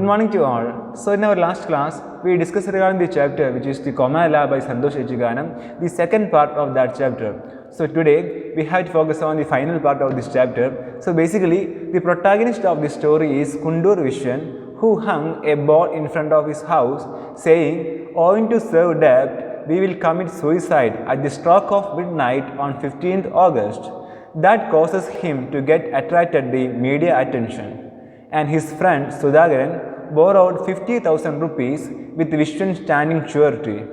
morning to all. So in our last class, we discussed regarding the chapter which is the Komala by Santosh Echiganam, the second part of that chapter. So today, we have to focus on the final part of this chapter. So basically, the protagonist of the story is Kundur Vishwan, who hung a board in front of his house saying, owing to serve debt, we will commit suicide at the stroke of midnight on 15th August. That causes him to get attracted the media attention. And his friend Sudhakaran borrowed 50,000 rupees with Vishwan standing surety.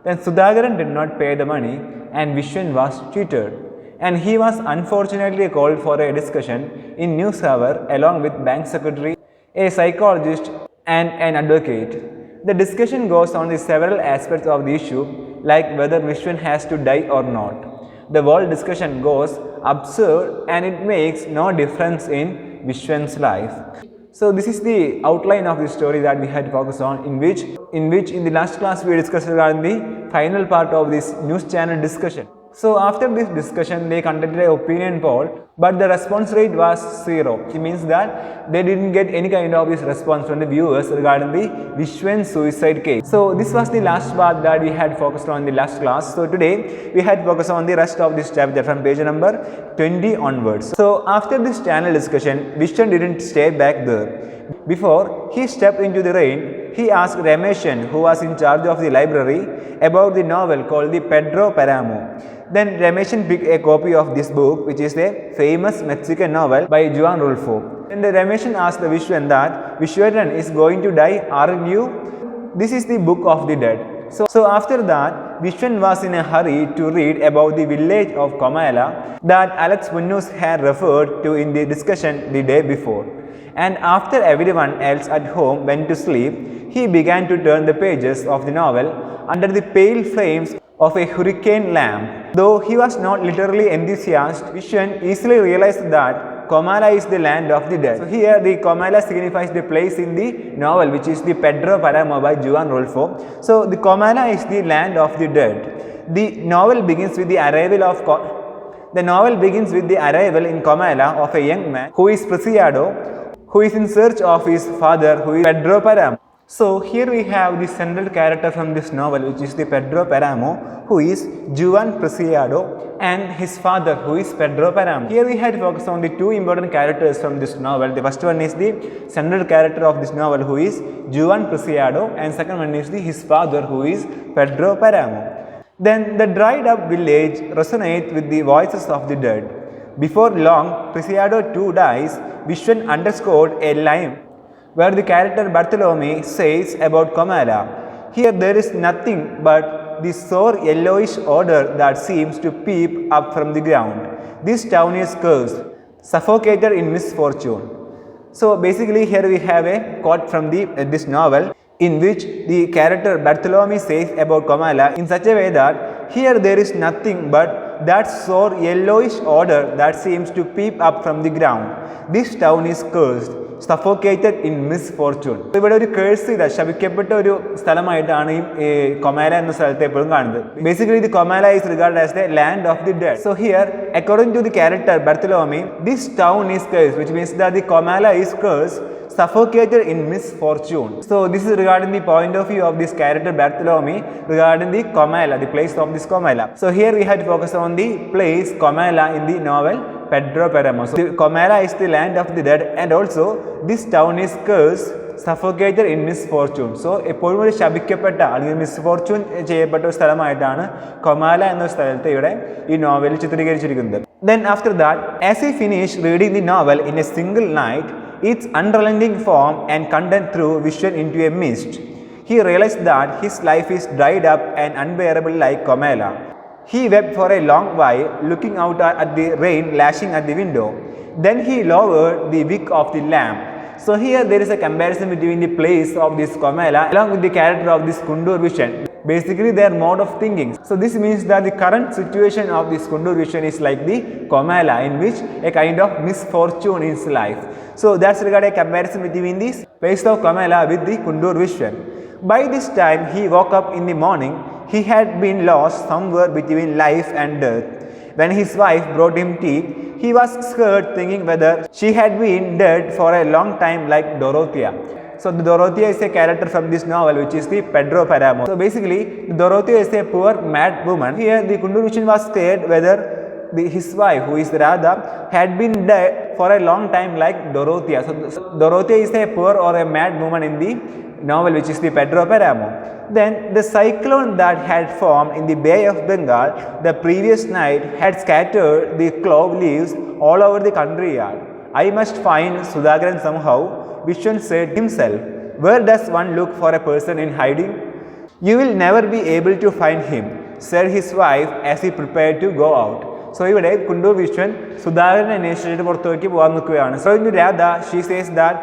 Then Sudhakaran did not pay the money and Vishwan was cheated. And he was unfortunately called for a discussion in News Hour along with bank secretary, a psychologist and an advocate. The discussion goes on the several aspects of the issue like whether Vishwan has to die or not. The whole discussion goes absurd and it makes no difference in Vishwan's life. So this is the outline of the story that we had to focus on, in which in the last class we discussed regarding the final part of this news channel discussion. So after this discussion, they conducted an opinion poll, but the response rate was 0. It means that they didn't get any kind of this response from the viewers regarding the Vishwan suicide case. So this was the last part that we had focused on in the last class. So today we had focused on the rest of this chapter from page number 20 onwards. So after this channel discussion, Vishwan didn't stay back there. Before he stepped into the rain, he asked Rameshan, who was in charge of the library, about the novel called the Pedro Paramo. Then Rameshan picked a copy of this book, which is a famous Mexican novel by Juan Rulfo. Then the Rameshan asked the Vishwan that, Vishwaran is going to die, aren't you? This is the book of the dead. So after that, Vishwan was in a hurry to read about the village of Komala that Alex Munoz had referred to in the discussion the day before. And after everyone else at home went to sleep, he began to turn the pages of the novel under the pale flames of a hurricane lamp. Though he was not literally enthusiastic, Vishwan easily realized that Komala is the land of the dead. So here the Komala signifies the place in the novel, which is the Pedro Paramo by Juan Rulfo. So the Komala is the land of the dead. The novel begins with the arrival in Komala of a young man who is Preciado, who is in search of his father, who is Pedro Paramo. So here we have the central character from this novel, which is the Pedro Paramo, who is Juan Preciado, and his father, who is Pedro Paramo. Here we had to focus on the two important characters from this novel. The first one is the central character of this novel, who is Juan Preciado, and second one is his father, who is Pedro Paramo. Then the dried up village resonates with the voices of the dead. Before long, Preciado too dies. Vishwan underscored a line where the character Bartholomew says about Komala, here there is nothing but the sour yellowish odor that seems to peep up from the ground. This town is cursed, suffocated in misfortune. So basically here we have a quote from this novel in which the character Bartholomew says about Komala in such a way that here there is nothing but that sour yellowish odor that seems to peep up from the ground. This town is cursed, suffocated in misfortune. ഇവിടെ ഒരു curse ചെയ്ത ശപിക്കപ്പെട്ട ഒരു സ്ഥലമായിട്ടാണ് ഈ Comala എന്ന സ്ഥലത്തെ എപ്പോഴും കാണുന്നത്. Basically the Komala is regarded as the land of the dead. So here according to the character Bartholomew, this town is cursed, which means that the Komala is cursed, suffocated in misfortune. So this is regarding the point of view of this character Bartholomew regarding the Komala, the place of this Komala. So here we had to focus on the place Komala in the novel Pedro Paramo. So the Komala is the land of the dead and also this town is cursed, suffocated in misfortune. So എപ്പോഴും ഒരു ശപിക്കപ്പെട്ട അല്ലെങ്കിൽ misfortune ചെയ്യപ്പെട്ട ഒരു സ്ഥലമായിട്ടാണ് Comala എന്ന സ്ഥലത്തെ ഇവിടെ ഈ നോവലിൽ ചിത്രീകരിച്ചിരിക്കുന്നത്. Then after that, as he finished reading the novel in a single night, its unrelenting form and content threw Vishwan into a mist. He realized that his life is dried up and unbearable like Komala. He wept for a long while, looking out at the rain lashing at the window. Then he lowered the wick of the lamp. So here there is a comparison between the place of this Komala along with the character of this Kundur Vishwan. Basically their mode of thinking. So this means that the current situation of this Kundur Vishwan is like the Komala, in which a kind of misfortune is life. So that's regarding a comparison between this place of Komala with the Kundur Vishwan. By this time he woke up in the morning. He had been lost somewhere between life and death. When his wife brought him tea, he was scared thinking whether she had been dead for a long time like Dorothea. So the Dorothea is a character from this novel, which is the Pedro Paramo. So basically, Dorothea is a poor mad woman. Here the Kundur Vishan was scared whether his wife, who is Radha, had been dead for a long time like Dorothea. So Dorothea is a poor or a mad woman in the novel, which is the Pedro Paramo. Then the cyclone that had formed in the Bay of Bengal the previous night had scattered the clove leaves all over the country yard. I must find Sudhakaran somehow, Vishwan said himself. Where does one look for a person in hiding? You will never be able to find him, said his wife as he prepared to go out. So ഇവിടെ കുണ്ടൂർ വിശ്വൻ സുധാകരനെ അന്വേഷിച്ചിട്ട് പുറത്തേക്ക് പോകാൻ നിൽക്കുകയാണ്. So in Radha, she says that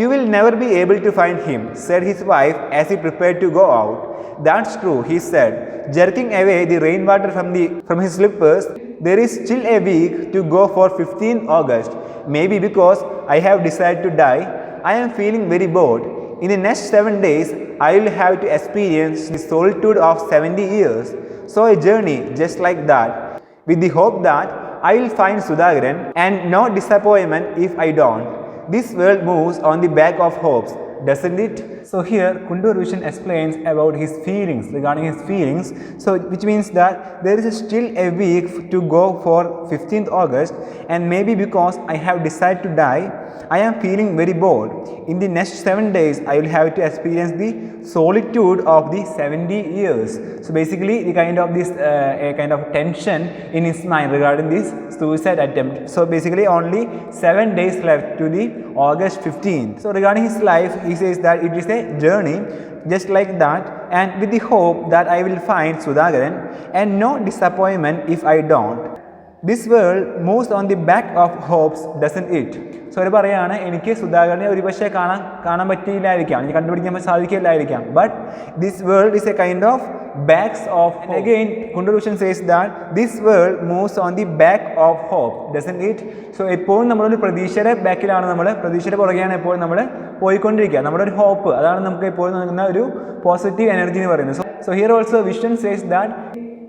you will never be able to find him, said his wife as he prepared to go out. That's true, he said, jerking away the rainwater from his slippers. There is still a week to go for 15th August. Maybe because I have decided to die, I am feeling very bored. In the next 7 days, I will have to experience the solitude of 70 years. So a journey just like that, with the hope that I will find Sudhakaran and no disappointment if I don't. This world moves on the back of hopes, doesn't it? So here Kundur Vishan explains about his feelings, regarding his feelings. So which means that there is still a week to go for 15th August, and maybe because I have decided to die, I am feeling very bored. In the next 7 days, I will have to experience the solitude of the 70 years. So basically, the kind of this a kind of tension in his mind regarding this suicide attempt. So basically, only 7 days left to the August 15th. So regarding his life, he says that it is a journey just like that, and with the hope that I will find Sudhakaran and no disappointment if I don't. This world moves on the back of hopes, doesn't it? So അവർ പറയുകയാണ്, എനിക്ക് സുധാകരനെ ഒരുപക്ഷെ കാണാൻ പറ്റിയില്ലായിരിക്കാം, എനിക്ക് കണ്ടുപിടിക്കാൻ സാധിക്കില്ലായിരിക്കാം. But this world is a kind of backs of hope. And again, Kundur Vishan says that this world moves on the back of hope, doesn't it? So എപ്പോഴും നമ്മളൊരു പ്രതീക്ഷയുടെ ബാക്കിലാണ്, പ്രതീക്ഷയുടെ പുറകെയാണ് എപ്പോഴും നമ്മൾ പോയിക്കൊണ്ടിരിക്കുക. നമ്മുടെ ഒരു ഹോപ്പ്, അതാണ് നമുക്ക് എപ്പോഴും നൽകുന്ന ഒരു പോസിറ്റീവ് എനർജി എന്ന് പറയുന്നത്. So here also Vishan says that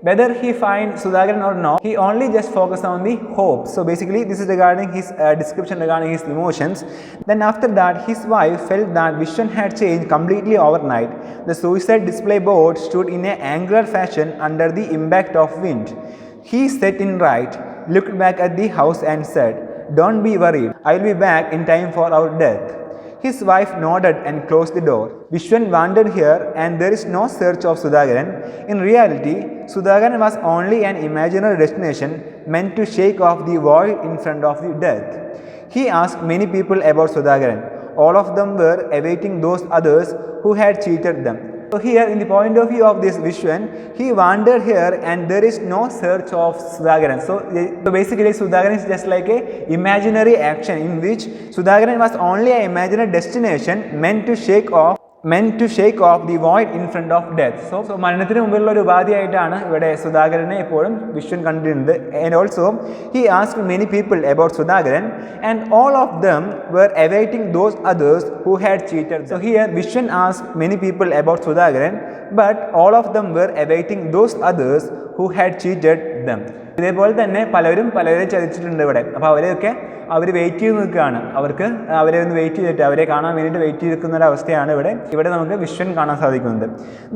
whether he finds Sudhakaran or not, he only just focuses on the hope. So basically this is regarding his description regarding his emotions. Then after that, his wife felt that Vishan had changed completely overnight. The suicide display board stood in an angular fashion under the impact of wind. He sat in right, looked back at the house and said, "Don't be worried, I will be back in time for our death." His wife nodded and closed the door. Vishwan wandered here, and there is no search of Sudhakaran. In reality, Sudhakaran was only an imaginary destination meant to shake off the void in front of the death. He asked many people about Sudhakaran. All of them were awaiting those others who had cheated them. So here, in the point of view of this Vishwan, he wandered here and there is no search of Sudhakaran. So basically Sudhakaran is just like a imaginary action in which Sudhakaran was only an imaginary destination meant to shake off the void in front of death. So മരണത്തിന് മുമ്പിലുള്ള ഒരു ഉപാധിയായിട്ടാണ് ഇവിടെ സുധാകരനെ എപ്പോഴും വിശ്വൻ കണ്ടിരുന്നത്. And also he asked many people about Sudhakaran, and all of them were awaiting those others who had cheated them. So here Vishwan asked many people about Sudhakaran, but all of them were awaiting those others who had cheated them. ഇതേപോലെ തന്നെ പലരും പലരെ ചതിച്ചിട്ടുണ്ട് ഇവിടെ. അപ്പോൾ അവർ wait ചെയ്ത് നിൽക്കുകയാണ്, അവരെ ഒന്ന് വെയിറ്റ് ചെയ്തിട്ട് അവരെ കാണാൻ വേണ്ടിയിട്ട് വെയിറ്റ് ചെയ്തിരിക്കുന്ന ഒരു അവസ്ഥയാണ് ഇവിടെ നമുക്ക് വിശ്വൻ കാണാൻ സാധിക്കുന്നത്.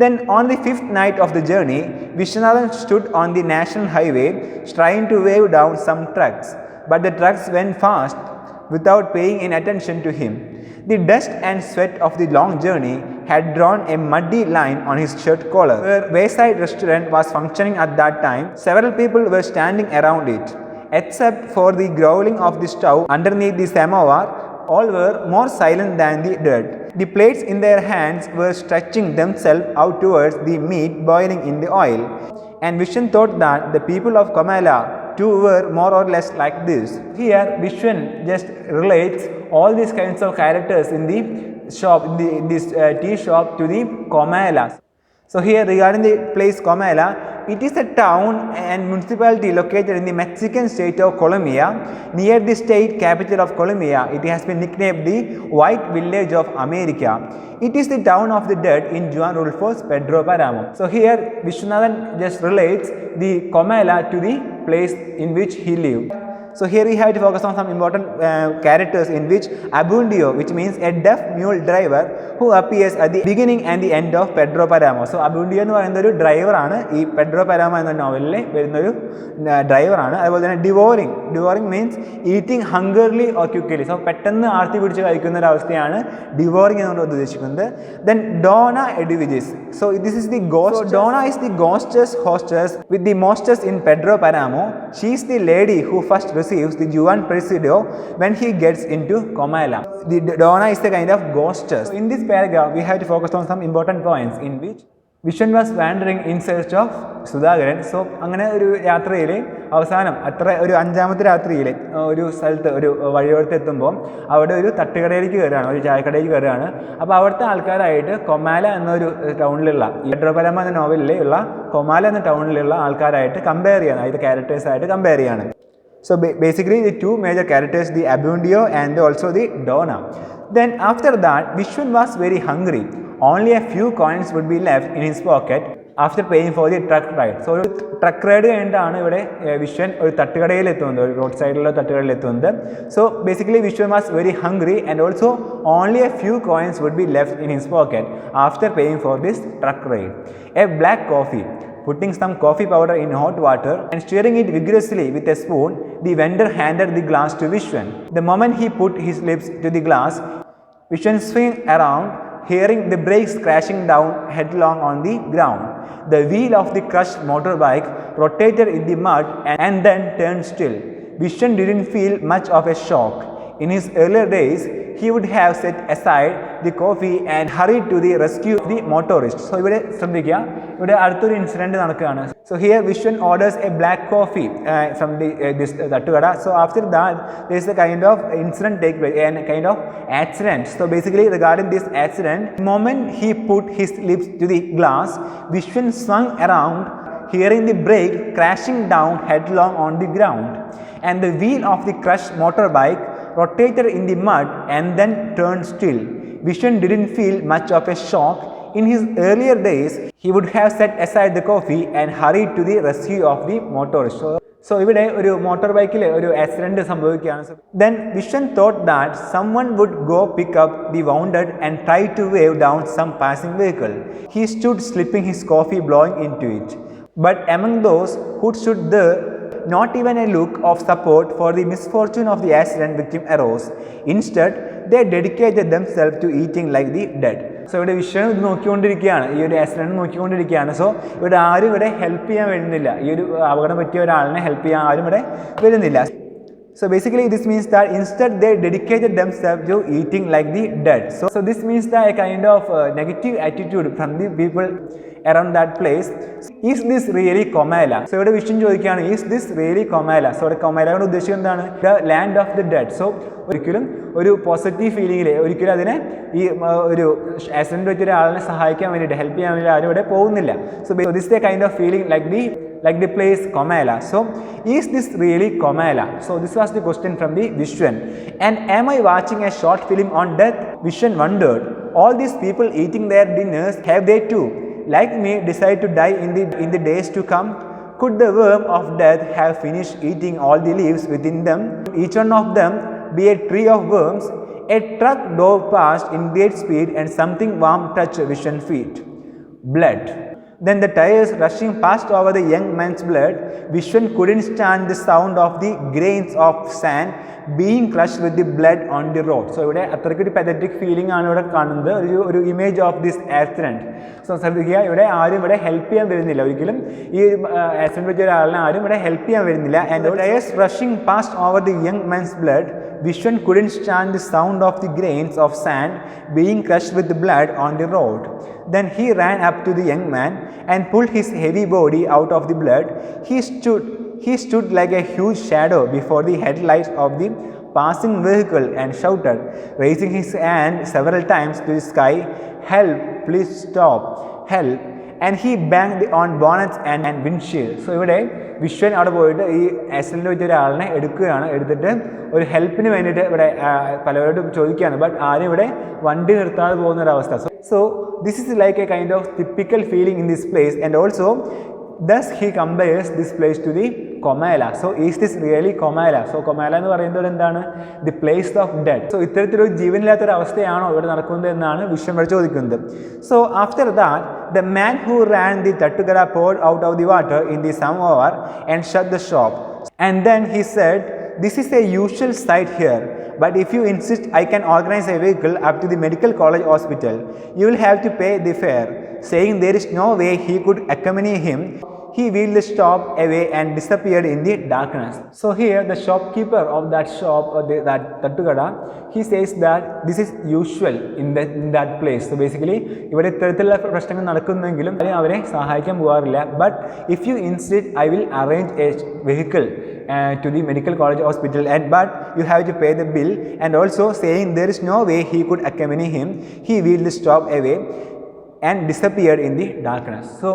Then on the 5th night of the journey, Vishwanathan stood on the national highway trying to wave down some trucks, but the trucks went fast without paying any attention to him. The dust and sweat of the long journey had drawn a muddy line on his shirt collar. Where wayside restaurant was functioning at that time, several people were standing around it. Except for the growling of the stove underneath the samovar, all were more silent than the dead. The plates in their hands were stretching themselves out towards the meat boiling in the oil. And Vishwan thought that the people of Kamala too were more or less like this. Here Vishwan just relates all these kinds of characters in the shop, in this tea shop, to the Komalas. So here regarding the place Comala, it is a town and municipality located in the Mexican state of Colombia, near the state capital of Colombia. It has been nicknamed the White Village of America. It is the town of the dead in Juan Rulfo's Pedro Paramo. So here Vishwanathan just relates the Comala to the place in which he lived. So here we have to focus on some important characters in which Abundio, which means a deaf mule driver who appears at the beginning and the end of Pedro Paramo. So Abundio എന്ന് പറയുന്ന ഒരു ഡ്രൈവറാണ് ഈ Pedro പരാമോ എന്ന നോവലിൽ വരുന്നൊരു ഡ്രൈവറാണ്. അതുപോലെ തന്നെ devouring means eating hungrily or quickly. So പെട്ടെന്ന് ആർത്തി പിടിച്ച് കഴിക്കുന്ന ഒരു അവസ്ഥയാണ് ഡിവോറിങ് എന്നുള്ളത് ഉദ്ദേശിക്കുന്നത്. Then Donna Edwiges. So this is the ghost. So Donna is the hostess with the mostest in Pedro Paramo. She is the lady who first receives the Juan Presidio when he gets into Comala. The Donna is the kind of ghostess. So in this paragraph, we have to focus on some important points in which Vishen was wandering in search of Sudhakaran. So അങ്ങനെ ഒരു യാത്രയിൽ അവസാനം ഒരു അഞ്ചാമത്തെ രാത്രിയിൽ ഒരു സ്ഥലത്ത് ഒരു വഴിയോരത്ത് എത്തുമ്പോൾ അവിടെ ഒരു തട്ടുകടയിലേക്ക് കയറുകയാണ്, ഒരു ചായക്കടയിൽ കയറുകയാണ്. അപ്പോൾ അവിടുത്തെ ആൾക്കാരായിട്ട് കൊമാല എന്നൊരു ടൗണിലുള്ള പെഡ്രോ പരാമോ എന്ന നോവലിലുള്ള കൊമാല എന്ന ടൗണിലുള്ള ആൾക്കാരായിട്ട് കമ്പയർ ചെയ്യാണ്, അതിൻ്റെ ക്യാരക്ടേഴ്സായിട്ട് കമ്പയർ ചെയ്യാണ്. So basically the two major characters, the Abundio and also the Donna. Then after that, Vishwan was very hungry. Only a few coins would be left in his pocket after paying for the truck ride. So ഒരു truck ride കഴിഞ്ഞിട്ടാണ് ഇവിടെ വിശ്വൻ ഒരു തട്ടുകടയിൽ എത്തുന്നത്, ഒരു road സൈഡിലുള്ള തട്ടുകടയിൽ എത്തുന്നത്. So basically Vishwan was very hungry and also only a few coins would be left in his pocket after paying for this truck ride. A black coffee. Putting some coffee powder in hot water and stirring it vigorously with a spoon, the vendor handed the glass to Vishwan. The moment he put his lips to the glass, Vishwan swung around, hearing the brakes crashing down headlong on the ground. The wheel of the crushed motorbike rotated in the mud and then turned still. Vishwan didn't feel much of a shock. In his earlier days, he would have set aside the coffee and hurried to the rescue of the motorist. So ഇവിടെ ശ്രദ്ധിക്കുക, ഇവിടെ അടുത്തൊരു incident നടക്കുകയാണ്. So here Vishwan orders a black coffee from this തട്ടുകട. So after that there is a kind of incident take place and kind of accident. So basically regarding this accident, the moment he put his lips to the glass, Vishwan swung around, hearing the brake crashing down headlong on the ground, and the wheel of the crushed motorbike rotated in the mud and then turned still. Vishwan didn't feel much of a shock. In his earlier days, he would have set aside the coffee and hurried to the rescue of the motorist. So ഇവിടെ ഒരു motor ബൈക്കിൽ ഒരു accident സംഭവിക്കുകയാണ്. Then Vishwan thought that someone would go pick up the wounded and try to wave down some passing vehicle. He stood slipping his coffee, blowing into it. But among those who stood there, not even a look of support for the misfortune of the accident victim arose. Instead, they dedicated themselves to eating like the dead. So ഇവിടെ വിഷയം ഇത് നോക്കിക്കൊണ്ടിരിക്കുകയാണ്, ഈ ഒരു accident നോക്കിക്കൊണ്ടിരിക്കുകയാണ്. So ഇവിടെ ആരും ഇവിടെ ഹെൽപ്പ് ചെയ്യാൻ വരുന്നില്ല, ഈ ഒരു അപകടം പറ്റിയ ഒരാളിനെ ഹെൽപ്പ് ചെയ്യാൻ ആരും ഇവിടെ വരുന്നില്ല. So basically this means that instead they dedicated themselves to eating like the dead. So this means that a kind of negative attitude from the people around that place. Is this really Comala? So ഇവിടെ വിഷയം ചോദിക്കുകയാണ്, is this really Comala? So ഇവിടെ Comala കൊണ്ട് ഉദ്ദേശിക്കുന്നത് എന്താണ്? The land of the dead. So ഒരിക്കലും ഒരു positive ഫീലിംഗിൽ ഒരിക്കലും അതിനെ ഈ ഒരു ആക്സിഡൻറ്റ് പറ്റിയ ഒരാളിനെ സഹായിക്കാൻ വേണ്ടിയിട്ട് ഹെൽപ്പ് ചെയ്യാൻ വേണ്ടി ആരും ഇവിടെ പോകുന്നില്ല. So this is the kind of feeling like the place Comala. So is this really Comala? So this was the question from the Vishwan. And am I watching a short film on death? Vishwan wondered. All these people eating their dinners, have they too, like me, decide to die in the days to come? Could the worm of death have finished eating all the leaves within them, each one of them be a tree of worms? A truck drove past in great speed and something warm touched Vishwan's feet. Blood. Then the tires rushing past over the young man's blood. Vishwan couldn't stand the sound of the grains of sand being crushed with the blood on the road. So ഇവിടെ അത്രയ്ക്കൊരു pathetic feeling ആണ് ഇവിടെ കാണുന്നത്, ഒരു image of this accident. So ശ്രദ്ധിക്കുക, ഇവിടെ ആരും ഇവിടെ help ചെയ്യാൻ വരുന്നില്ല, ഒരിക്കലും ഈ ആക്സിഡൻറ്റ് പറ്റിയ ഒരാളിനെ ആരും ഇവിടെ ഹെൽപ്പ് ചെയ്യാൻ വരുന്നില്ല. And tyres rushing past over the young man's blood. Vishwan couldn't stand the sound of the grains of sand being crushed with the blood on the road. Then he ran up to the young man and pulled his heavy body out of the blood. He stood like a huge shadow before the headlights of the passing vehicle and shouted, raising his hand several times to the sky, "Help, please stop, help." And he banged on bonnets and windshield. So ഇവിടെ വിഷ്വൻ അവിടെ പോയിട്ട് ഈ accident പറ്റിയ ഒരാളിനെ എടുത്തിട്ട് ഒരു ഹെൽപ്പിന് വേണ്ടിയിട്ട് ഇവിടെ പലരോടും ചോദിക്കുകയാണ്. ബട്ട് ആരും ഇവിടെ വണ്ടി നിർത്താതെ പോകുന്ന ഒരവസ്ഥ. So this is like A kind of typical feeling in this place. And also thus he compares this place to the Comala. So is this really Comala? So Comala എന്ന് പറയുന്നത് എന്താണ്? The place of death. So ഇത്തരത്തിലൊരു ജീവനില്ലാത്തൊരു അവസ്ഥയാണോ ഇവിടെ നടക്കുന്നത് എന്നാണ് വിശ്വൻ ചോദിക്കുന്നത്. So after that, the man who ran the Tattukada poured out of the water in the samovar and shut the shop. And then he said, "This is a usual sight here. But if you insist, I can organize a vehicle up to the medical college hospital. You will have to pay the fare." Saying there is no way he could accompany him, he wheeled the shop away and disappeared in the darkness. So here the shopkeeper of that shop, or that Tattukada, he says that this is usual in that place. So basically ഇവിടെ ഇത്തരത്തിലുള്ള പ്രശ്നങ്ങൾ നടക്കുന്നെങ്കിലും അവരെ സഹായിക്കാൻ പോകാറില്ല. But if you insist, I will arrange a vehicle to the medical college hospital, but you have to pay the bill. And also saying there is no way he could accompany him, he wheeled the shop away and disappeared in the darkness. So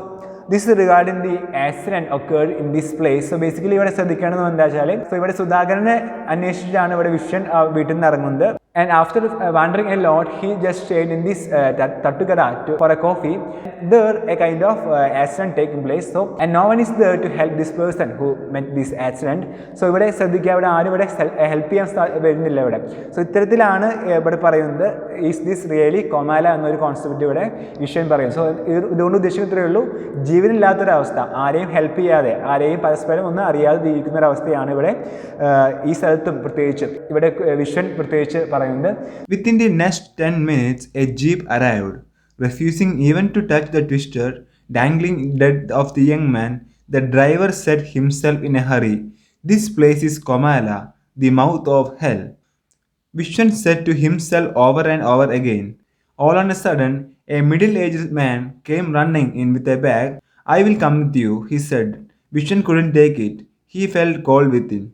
this is regarding the accident occurred in this place. So basically ഇവിടെ ശ്രദ്ധിക്കേണ്ടത് എന്താ വെച്ചാൽ, so ഇവിടെ സുധാകരനെ അന്വേഷിച്ചിട്ടാണ് ഇവിടെ വിശ്വൻ വീട്ടിൽ നിന്ന് ഇറങ്ങുന്നത്. And after wandering a lot, he just stayed in this Tattukada for a coffee. There a kind of accident taking place. So and no one is there to help this person who met this accident. So ഇവിടെ ശ്രദ്ധിക്കുക, ഇവിടെ ആരും ഇവിടെ help ചെയ്യാൻ വരുന്നില്ല ഇവിടെ. So ഇത്തരത്തിലാണ് ഇവിടെ പറയുന്നത് ഈസ് ദിസ് റിയലി കൊമാല എന്നൊരു കോൺസെപ്റ്റ് ഇവിടെ വിഷയം പറയും. സോ ഇതുകൊണ്ട് ഉദ്ദേശിക്കുന്നത്രേ ഉള്ളൂ, ജീവനില്ലാത്തൊരവസ്ഥ, ആരെയും ഹെൽപ്പ് ചെയ്യാതെ, ആരെയും പരസ്പരം ഒന്നും അറിയാതെ ജീവിക്കുന്ന ഒരവസ്ഥയാണ് ഇവിടെ ഈ സ്ഥലത്തും പ്രത്യേകിച്ച് ഇവിടെ വിശ്വൻ പ്രത്യേകിച്ച് പറയുന്നത്. Within the next 10 minutes, a jeep arrived. Refusing even to touch the twister dangling dead of the young man, the driver said himself in a hurry, "This place is Komala, the mouth of hell." Vishwan said to himself over and over again. All on a sudden, a middle-aged man came running in with a bag. "I will come with you," he said. Vishwan couldn't take it. He felt cold within.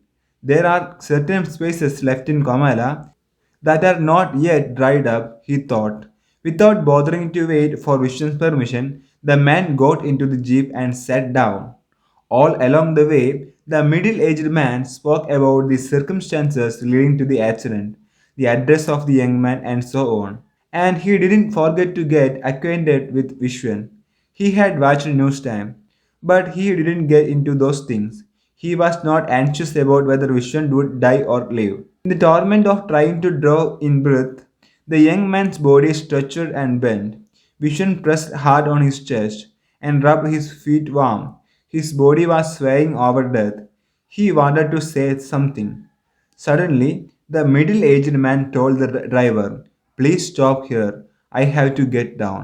There are certain spaces left in Komala that are not yet dried up, he thought. Without bothering to wait for Vishwan's permission, the man got into the jeep and sat down. All along the way, the middle-aged man spoke about the circumstances leading to the accident, the address of the young man, and so on. And he didn't forget to get acquainted with Vishwan. He had watched news time, but he didn't get into those things. He was not anxious about whether Vishwan would die or live. In the torment of trying to draw in breath, the young man's body stretched and bent. Vishwan pressed hard on his chest and rubbed his feet warm. His body was swaying over death. He wanted to say something. Suddenly, the middle-aged man told the driver, "Please stop here. I have to get down."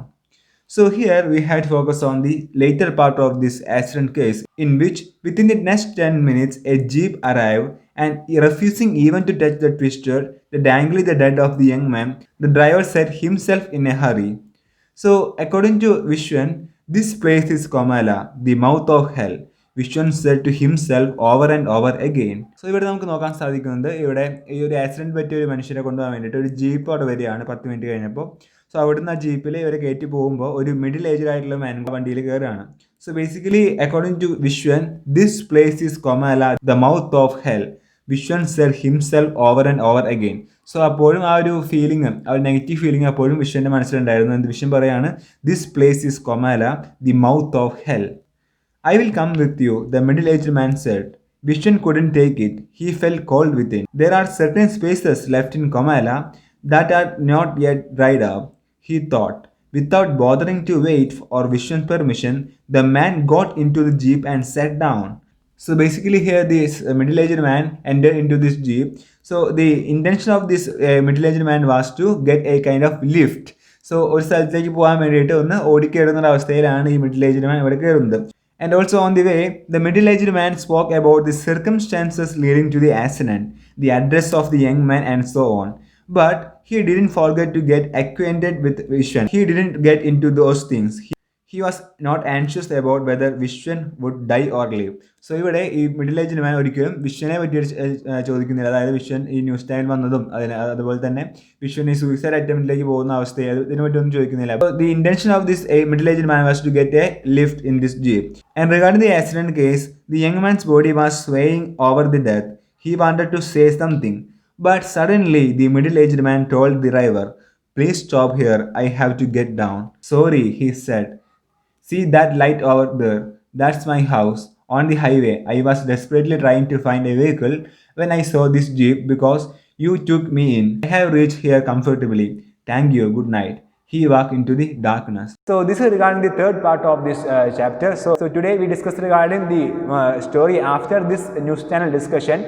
So here we had to focus on the later part of this accident case, in which within the next 10 minutes a jeep arrived, and refusing even to touch the twister, the dangling the dead of the young man, the driver said himself in a hurry. So according to Vishwan, this place is Komala, the mouth of hell. Vishwan said to himself over and over again. So ഇവിടെ നമുക്ക് നോക്കാൻ സാധിക്കുന്നത്, ഇവിടെ ഈ ഒരു accident പറ്റിയ ഒരു മനുഷ്യരെ കൊണ്ടുപോകാൻ വേണ്ടിയിട്ട് ഒരു ജീപ്പ് അവിടെ വരികയാണ് 10 മിനിറ്റ് കഴിഞ്ഞപ്പോൾ. സോ അവിടുന്ന് ആ ജീപ്പിൽ ഇവരെ കയറ്റി പോകുമ്പോൾ ഒരു മിഡിൽ ഏജ്ഡ് ആയിട്ടുള്ള മാൻ വണ്ടിയിൽ കയറുകയാണ്. So basically according to Vishwan, this place is Comala, the mouth of hell. Vishwan said himself over and over again. So അപ്പോഴും ആ ഒരു ഫീലിംഗ്, ആ ഒരു നെഗറ്റീവ് ഫീലിംഗ് അപ്പോഴും വിശ്വൻ്റെ മനസ്സിലുണ്ടായിരുന്നു. എന്ത് വിശ്വൻ പറയാണ്, this place is Comala, the mouth of hell. "I will come with you," the middle-aged man said. Vishwan couldn't take it. He felt cold within. There are certain spaces left in Komala that are not yet dried up, he thought. Without bothering to wait for Vishwan's permission, the man got into the jeep and sat down. So basically here this middle-aged man entered into this jeep. So the intention of this middle-aged man was to get a kind of lift. So ഒരു സ്ഥലത്തേക്ക് പോകാൻ വേണ്ടിയിട്ട് ഒന്ന് ഓടിക്കയറുന്ന അവസ്ഥയിലാണ് ഈ middle-aged മാൻ ഇവിടെ കയറുന്നത്. And also on the way, the middle-aged man spoke about the circumstances leading to the accident, the address of the young man, and so on. But he didn't forget to get acquainted with Vishwan. He didn't get into those things. He was not anxious about whether Vishwan would die or live. So ഇവിടെ ഈ middle aged മാൻ ഒരിക്കലും വിശ്വനെ പറ്റി ചോദിക്കുന്നില്ല. അതായത് വിശ്വൻ ഈ news ടൈമിൽ വന്നതും അതുപോലെ തന്നെ വിശ്വൻ ഈ സൂയിസൈഡ് അറ്റംപ്റ്റിലേക്ക് പോകുന്ന അവസ്ഥയെ ഇതിനെ പറ്റിയൊന്നും ചോദിക്കുന്നില്ല. So the intention of this middle-aged man was to get a lift in this jeep. And regarding the accident case, the young man's body was swaying over the death. He wanted to say something, but suddenly the middle-aged man told the driver, "Please stop here. I have to get down." "Sorry," he said. "See that light over there? That's my house. on the highway. I was desperately trying to find a vehicle when I saw this jeep because you took me in. I have reached here comfortably. Thank you. Good night. He walked into the darkness. So this is regarding the third part of this chapter. So today we discussed regarding the story after this news channel discussion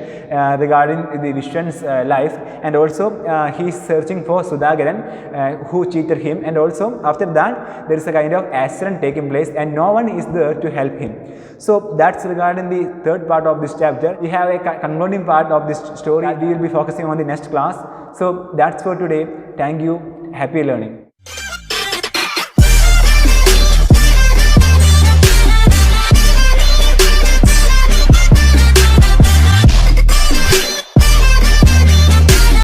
regarding the Vishwan's life, and also he is searching for Sudhakaran who cheated him, and also after that there is a kind of accident taking place and no one is there to help him. So that's regarding the third part of this chapter. We have a concluding part of this story we will be focusing on the next class. So that's for today. Thank you. Happy learning.